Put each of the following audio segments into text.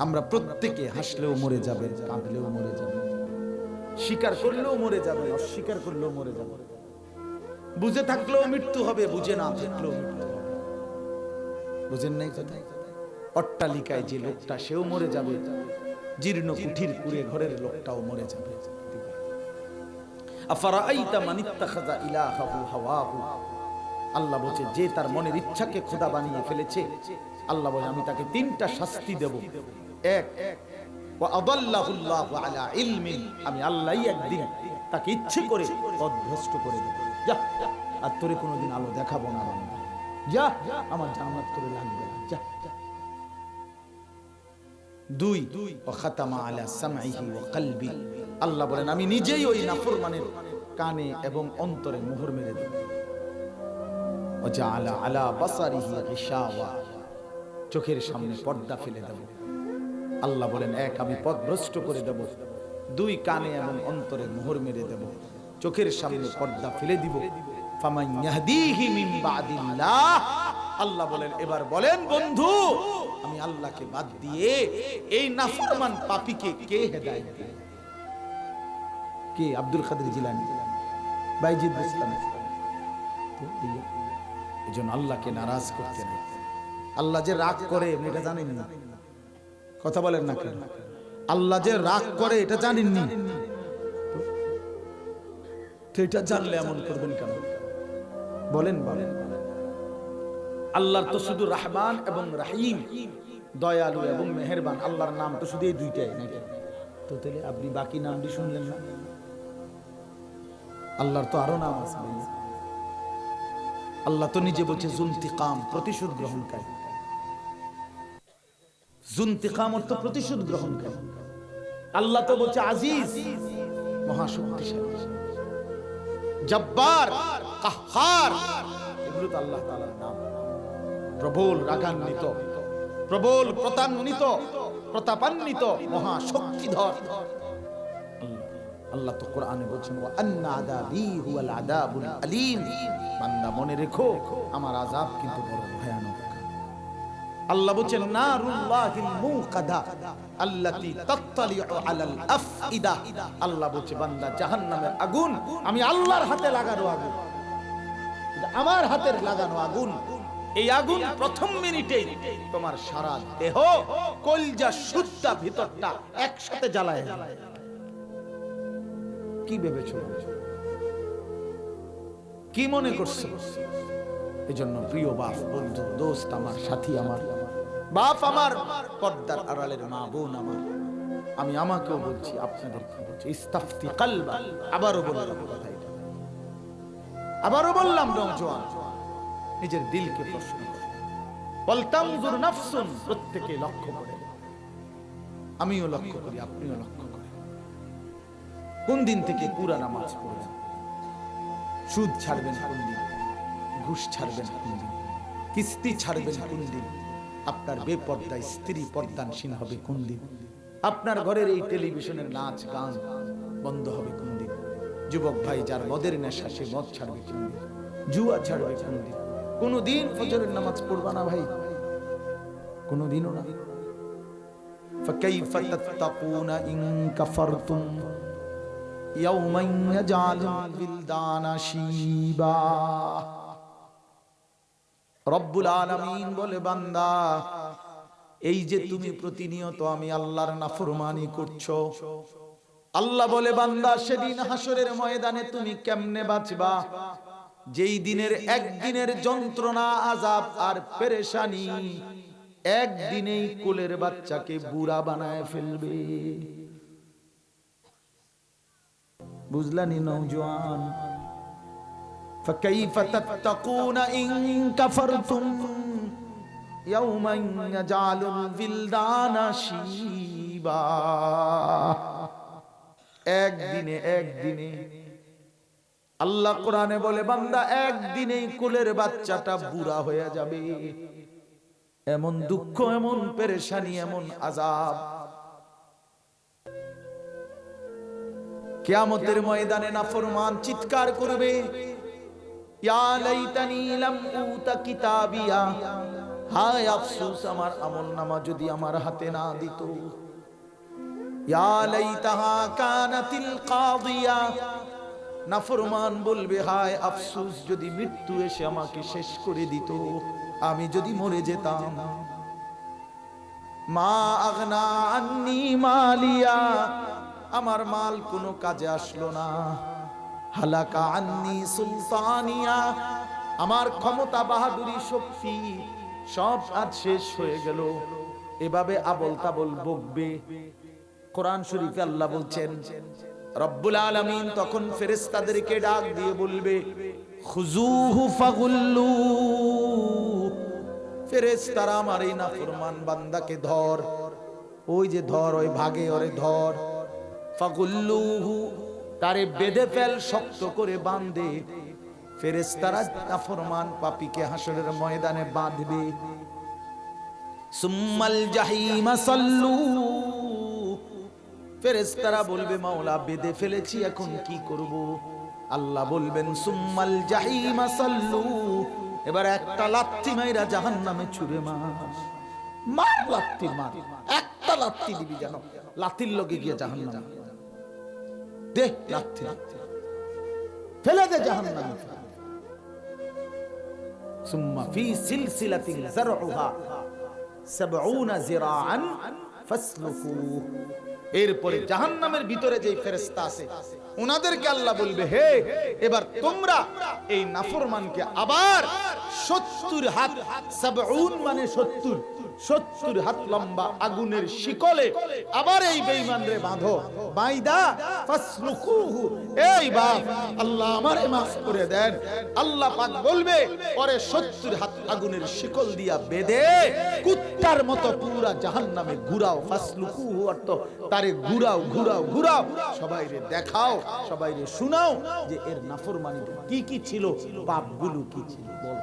আমরা প্রত্যেকে হাসলেও মরে যাবে, কাঁদলেও মরে যাবে, স্বীকার করলেও মরে যাবে, অস্বীকার করলেও মরে যাবে, বুঝে থাকলেও মৃত্যু হবে, বুঝে না থাকলেও মৃত্যু হবে। বুঝেন নাই কথা? অট্টালিকায় যে লোকটা সেও মরে যাবে, জীর্ণ কুঠির কুড়ে ঘরের লোকটাও মরে যাবে। আফারাআইতা মান ইত্তাখাযা ইলাহাহু হাওয়াহু, আল্লাহ বলছে যে তার মনের ইচ্ছাকে খোদা বানিয়ে ফেলেছে, আল্লাহ বলে আমি তাকে তিনটা শাস্তি দেব। এক, ওয়া আদাল্লাহুল্লাহু আলা ইলমিন, আমি আল্লাহই একদিন তাকে ইচ্ছে করে পথভ্রষ্ট করে দেব। যা, আর তোরে কোনোদিন আলো দেখাবো না বান্দা, যা, আমার জান্নাত করে লাগবে না, যা। দুই, ওয়া খাতামা আলা সামঈহি ওয়া কলবি, আল্লাহ বলেন আমি নিজেই ওই নাফরমানের কানে এবং অন্তরে মোহর মেরে দেব। ওয়া জাআলা আলা বাসারিহি গিশাওয়া, চোখের সামনে পর্দা ফেলে দেব। আল্লাহ বলেন এক, আমি পথভ্রষ্ট করে দেব। দুই, কানে এবং অন্তরে মোহর মেরে দেব, চোখের সামনে পর্দা ফেলে দিব। ফামান ইয়াহদিহি মিন বাদিল্লাহ, আল্লাহ বলেন এবার বলেন বন্ধু, আমি আল্লাহকে বাদ দিয়ে এই নাফরমান পাপীকে কে হেদায়েত দেয়? কে? আব্দুল কাদের জিলানী, বাইজিদ বিস্তামি। এজন্য আল্লাহকে নারাজ করতে নেই। আল্লাহ যে রাগ করে এটা জানেন না, কথা বলেন না কেন? আল্লাহ যে রাগ করে এটা জানেননি তো এটা জানলে এমন করবেন কেন? বলেন বলেন। আল্লাহর তো শুধু রহমান এবং রহিম, দয়ালু এবং মেহেরবান, আল্লাহর নাম তো শুধু এই দুইটাই নাকি? তো তাহলে আপনি বাকি নামটি শুনলেন না? আল্লাহর তো আরো নাম আছে। আল্লাহ তো নিজে বলছে জুনতিকাম, প্রতিশোধ গ্রহণকারী। জুনতিকাম অর্থ প্রতিশোধ গ্রহণকারী। আল্লাহ তো বলছে আজিজ, মহাশক্তিশালী। জব্বার, কাহ্হার, এগুলো তো আল্লাহ তাআলার নাম। প্রবল রাগান্বিত, প্রবল প্রতাপান্বিত, মহাশক্তিধর আল্লাহ তো কোরআনে বলছেন ওয়া আন্না আযাবি হুয়াল আযাবুল আলীম, বান্দা মনে রেখো আমার আযাব কিন্তু বড় ভয়ানক। আল্লাহ বলছেন নারুল্লাহিল মুকাদা আল্লাতী তাত্তালিউ আলাল আফইদা, আল্লাহ বলছে বান্দা জাহান্নামের আগুন আমি আল্লাহর হাতে লাগানো আগুন, এটা আমার হাতের লাগানো আগুন। এই আগুন প্রথম মিনিটেই তোমার সারা দেহ, কলজা, সুদ্ধা, ভিতরটা একসাথে জ্বালায় দেয়। কি ভেবেছো? কি মনে করছো? এজন্য প্রিয় বাপ, বন্ধু, দোস্ত আমার, সাথী আমার, বাপ আমার, পর্দার আড়ালের মা বোন আমার, আমি আমাকেও বলছি, আপনাদেরকে বলছি, ইস্তাফতি কলবা। আবারও বললাম কথা এটা, আবারও বললাম নওজোয়ান, নিজের দিলকে প্রশ্ন করো। ওয়ালতানজুর নাফসুন, প্রত্যেকে লক্ষ্য করে, আমিও লক্ষ্য করি, আপনিও লক্ষ্য করেন, কোন দিন থেকে পুরা নামাজ পড়বেন, সুদ ছাড়বেন কোন দিন, ঘুষ ছাড়বেন কোন দিন, কিস্তি ছাড়বেন কোন দিন, আপনার বেপর্দা স্ত্রী পর্দানসীন হবে কোন দিন, আপনার ঘরের এই টেলিভিশনের নাচ গান বন্ধ হবে কোন দিন, যুবক ভাই যার মদের নেশা সে মদ ছাড়বে কোন দিন, জুয়া ছাড়বে কোন দিন, কোনদিন ফজরের নামাজ পড়বা না ভাই, কোনদিনও না। ফাকাইফা তাত্তাকুনা ইন কাফারতুম ইয়াওমান ইয়াজআলুল বিলদানা শিবা। রব্বুল আলামিন বলে বান্দা, এই যে তুমি প্রতিনিয়ত আমি আল্লাহর নাফরমানি করছো, আল্লাহ বলে বান্দা সেদিন হাসরের ময়দানে তুমি কেমনে বাঁচবা, যেই দিনের একদিনের যন্ত্রণা, আযাব আর পেরেশানি একদিনেই কোলের বাচ্চাকে বুড়া বানায় ফেলবে। বুঝলানি নওজোয়ান? ফাকাইফা তাত্তাকুনা ইন কাফারতুম ইয়াওমান ইয়াজআলুল বিলদানা শিবা। একদিনে আল্লাহ কোরআনে বলে বান্দা একদিনেই কোলের বাচ্চাটা বুড়া হয়ে যাবে। এমন দুঃখ, এমন পেরেশানি, এমন আযাব। কিয়ামতের ময়দানে নাফরমান চিৎকার করবে, ইয়া লাইতানি লাম উতা কিতাবিয়া, হায় আফসোস আমার আমলনামা যদি আমার হাতে না দিত। ইয়া লাইতাহা কানাতিল কাদিয়া, নাফরমান বলবে হায় আফসোস যদি মৃত্যু এসে আমাকে শেষ করে দিত, আমি যদি মরে যেতাম। মা আগনা আন্নি মালিয়া, আমার মাল কোনো কাজে আসলো না। হালাকা আন্নি সুলতানিয়া, আমার ক্ষমতা বাহাদুরি শক্তি সব আজ শেষ হয়ে গেল। এভাবে আবল তাবল বকবে। কোরআন শরীফে আল্লাহ বলছেন, রব্বুল আলামিন তখন ফেরেশতাদেরকে ডাক দিয়ে বলবে, খুজুহু ফাগুল্লু, ফেরেশতারা আমার এই নাফরমান বান্দাকে ধর, ওই যে ধর, ওই ভাগে ওরে ধর। ফাগুল্লুহু, তারে বেঁধে ফেল, শক্ত করে বাঁধে। ফেরেশতারা নাফরমান পাপীকে হাসরের ময়দানে বাঁধবে। সুম্মাল জাহিমা সাল্লু, ফেরেশতারা বলবে মাওলা বেঁধে ফেলেছি, এখন কি করব? আল্লাহ বলবেন সুম্মাল জাহিমা সাল্লু, এবার একটা লাথি মাইরা জাহান্নামে ছুঁড়ে মার, লাথি মার, একটা লাথি দিবি জানো, লাথির লগে গিয়ে জাহান্নামে দে, লাথি ফেলে দে জাহান্নামে। সুম্মা ফি সিলসিলাতিন যারউহা ৭০ যিরাআন ফাসলুকুহু, এরপরে জাহান্নামের ভিতরে যে ফেরেশতা আছে ওনাদেরকে আল্লাহ বলবে, হে এবার তোমরা এই নাফরমানকে আবার ৭০ হাত, ৭০ মানে ৭০ হাত লম্বা আগুনের শিকলে আবার এই বেঈমানরে বাঁধো, বাইদা ফাসলুকুহু, এই বাপ আল্লাহ আমারে মাফ করে দেন। আল্লাহ পাক বলবে, পরে ৭০ হাত আগুনের শিকল দিয়া বেঁধে কুত্তার মতো পুরা জাহান্নামে ঘুরাও। ফাসলুকুহু অর্থ তারে ঘুরাও ঘুরাও ঘুরাও, সবাইরে দেখাও, সবাইরে শোনাও যে এর নাফরমানিতে কি কি ছিল, পাপগুলো কি ছিল। বল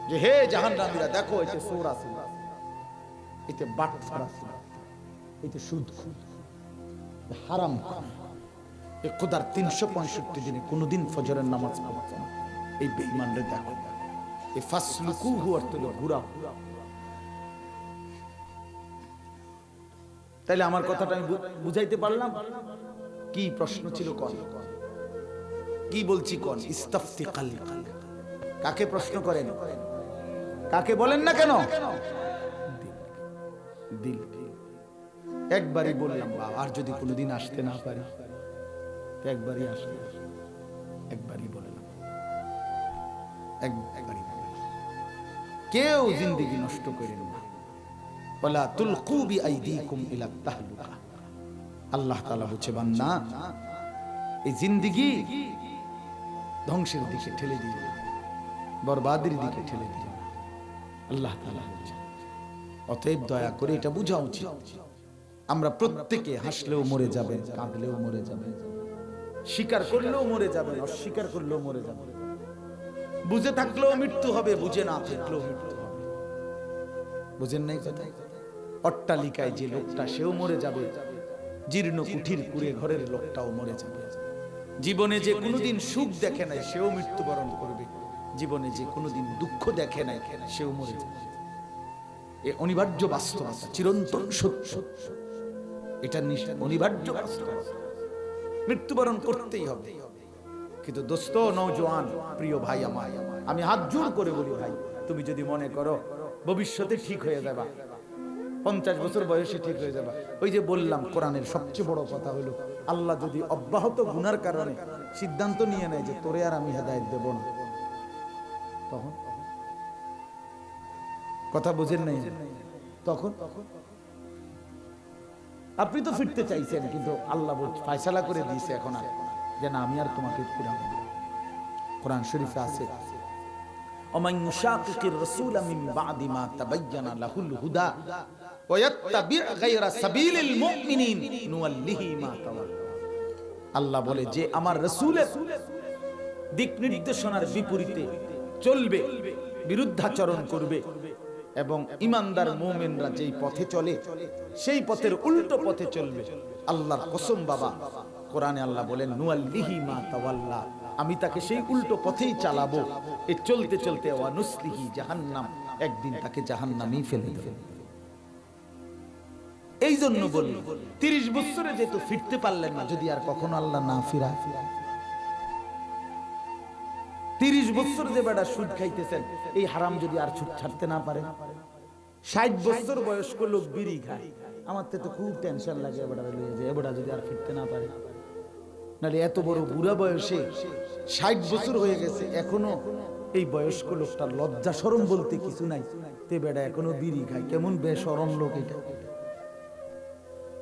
যে হে জাহান্নামীরা, দেখো এতে চোর আছে, এতে বাটফার আছে, এতে সুদ, হারাম, এ খোদার ৩৬৫ দিনে কোনদিন ফজরের নামাজ পড়ছে না, এই বেঈমানরে দেখো। এই ফাসলুকুহু অর্থ হলো ঘুরাও। তাইলে আমার কথাটা আমি বুঝাইতে পারলাম? কি প্রশ্ন ছিল কোন? কি বলছি কোন? ইস্তাফতি কলব, কাকে প্রশ্ন করেন? কাকে বলেন না কেন? দিল। একবারই বললাম বাবা, আর যদি কোনোদিন আসতে না পারি একবারই আসবে, একবারই বললাম, একবারই বললাম। কেউ জিন্দেগি নষ্ট করেন না। ওয়ালা তুলকু বিআইদিকুম ইলা তাহলুকা, আল্লাহ তাআলা বলছে বান্দা এই জিন্দেগি ধ্বংসের দিকে ঠেলে দিও না, বরবাদের দিকে ঠেলে দিও না, আল্লাহ তাআলা বলছে। অতএব দয়া করে এটা বুঝা উচিত, আমরা প্রত্যেকে হাসলেও মরে যাবেন, কাঁদলেও মরে যাবেন, স্বীকার করলেও মরে যাবেন, অস্বীকার করলেও মরে যাবেন, বুঝে থাকলেও মৃত্যু হবে, বুঝে না থাকলেও মৃত্যু হবে। বুঝেন নাই কথা? অট্টালিকায় যে লোকটা সেও মরে যাবে, জীর্ণ কুঠির কুড়ে ঘরের লোকটাও মরে যাবে। জীবনে যে কোনোদিন সুখ দেখে নাই সেও মৃত্যুবরণ করবে, জীবনে যে কোনোদিন দুঃখ দেখে নাই সেও মরে যাবে। এ অনিবার্য বাস্তবতা, চিরন্তন সত্য, এটা অনিবার্য বাস্তবতা, মৃত্যুবরণ করতেই হবে। কিন্তু দোস্ত, নওজোয়ান প্রিয় ভাই আমার, আমি হাত জোড় করে বলি ভাই, তুমি যদি মনে করো ভবিষ্যতে ঠিক হয়ে যাবা, 50 বছর বয়সে ঠিক হয়ে যাবা, ওই যে বললাম কোরআনের সবচেয়ে বড় কথা হলো আল্লাহ যদি অব্যাহত গুনার কারণে সিদ্ধান্ত নিয়ে নেয় যে তোরে আর আমি হেদায়েত দেব না, তখন কথা বুঝেন নাই? তখন আপনি তো ফিরতে চাইছেন, কিন্তু আল্লাহ ফয়সালা করে দিয়েছে এখন আর যে না, আমি আর তোমাকে ফিরাবো না। কোরআন শরীফে আছে, ওমান ইউশাকিকির রাসূল মিন বাদি মা তাবায়্যানা লাহুল হুদা ওয়া ইয়াত্তাবি' গায়রা সাবিলিল মুমিনিন নুওয়াল্লিহি মা তাওয়াল্লা। আল্লাহ বলে যে আমার রাসূলের দিক নির্দেশনার বিপরীতে চলবে, বিরুদ্ধাচরণ করবে, এবং ইমানদার মুমিনরা যেই পথে চলে সেই পথের উল্টো পথে চলবে, আল্লাহর কসম বাবা, কোরআনে আল্লাহ বলেন নুওয়াল্লিহি মা তাওয়াল্লা, আমি তাকে সেই উল্টো পথেই চালাবো। এ চলতে চলতে ওয়া নুসলিহি জাহান্নাম, একদিন তাকে জাহান্নামেই ফেলে দেব। এই জন্য বলি 30 বছরে যেহেতু ফিরতে পারলেন না, যদি আর কখনো আল্লাহ না ফিরায়, 30 বছর যে বেটা সুদ খাইতেছেন, এই হারাম যদি আর সুদ ছাড়তে না পারে, 60 বছর বয়স্ক লোক বিড়ি খায়, আমার তো খুব টেনশন লাগে এবারে লইয়ে যে এবারে যদি আর ফিরতে না পারে। নাহলে এত বড় বুড়া বয়সে 60 বছর হয়ে গেছে, এখনো এই বয়স্ক লোকটার লজ্জা শরম বলতে কিছু নাই, তে বেটা এখনো বিড়ি খায়। কেমন বেশরম লোক এটা,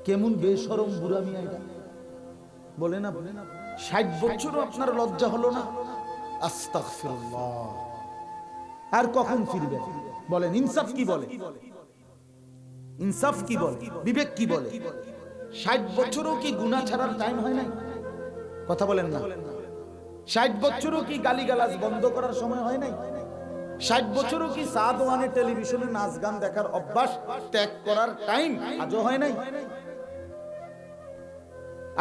কেমন বেশরম বুড়া মিয়া এটা, বলেন না? 60 বছরও আপনার লজ্জা হলো না? আস্তাগফিরুল্লাহ। আর কখন ফিরবে বলেন? ইনসাফ কি বলে? ইনসাফ কি বলে? বিবেক কি বলে? 60 বছরও কি গুনাহ ছাড়ার টাইম হয় নাই? কথা বলেন না? 60 বছরও কি গালিগালাজ বন্ধ করার সময় হয় নাই? 60 বছরও কি সাদ ওয়ানে টেলিভিশনে নাচ গান দেখার অভ্যাস ত্যাগ করার টাইম আজও হয় নাই?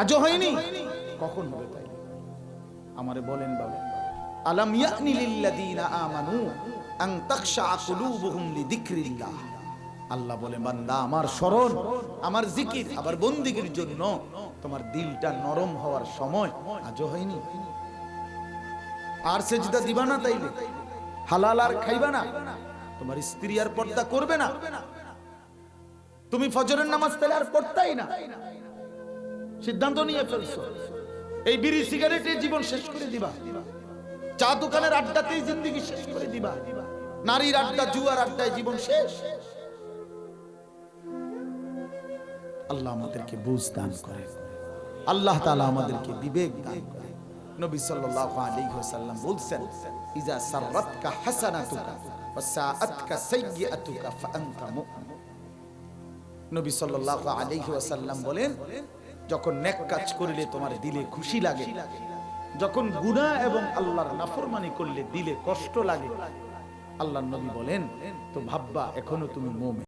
আজও হয়নি? কখন হবে তাই? আমারে বলেন বাবা। আলাম ইয়ানি লিল্লাযিনা আমানু আন তাখশা কুলুবুহুম লিযিকরিল্লাহ। আল্লাহ বলে, বান্দা আমার স্মরণ, আমার জিকির, আবার বন্দেগীর জন্য তোমার দিলটা নরম হওয়ার সময় আজও হয়নি? আর সেজদা দিবা না তাইলে? হালাল আর খাইবা না? তোমার স্ত্রী আর পর্দা করবে না? তুমি ফজরের নামাজ তাহলে আর পড়তাই না? সিদ্ধান্ত নিয়ে ফেলছো এই বিড়ি সিগারেটে জীবন শেষ করে দিবা, চা দোকানের আড্ডাতেই জিন্দেগি শেষ করে দিবা, নারীর আড্ডা জুয়ার আড্ডায় জীবন শেষ। আল্লাহ আমাদেরকে বুঝ দান করে, আল্লাহ তাআলা আমাদেরকে বিবেক দান করে। নবী সাল্লাল্লাহু আলাইহি ওয়াসাল্লাম বলছেন, ইজা সাররাতকা হাসানাতুকা ওয়া সাআতকা সাইয়্যাতুকা ফাআনতা মুমিন। নবী সাল্লাল্লাহু আলাইহি ওয়াসাল্লাম বলেন, যখন নেক কাজ করিলে তোমার দিলে খুশি লাগে, যখন গুনাহ এবং আল্লাহর নাফরমানি করলে দিলে কষ্ট লাগে, আল্লাহর নবী বলেন তো ভাববা এখনো তুমি মুমিন।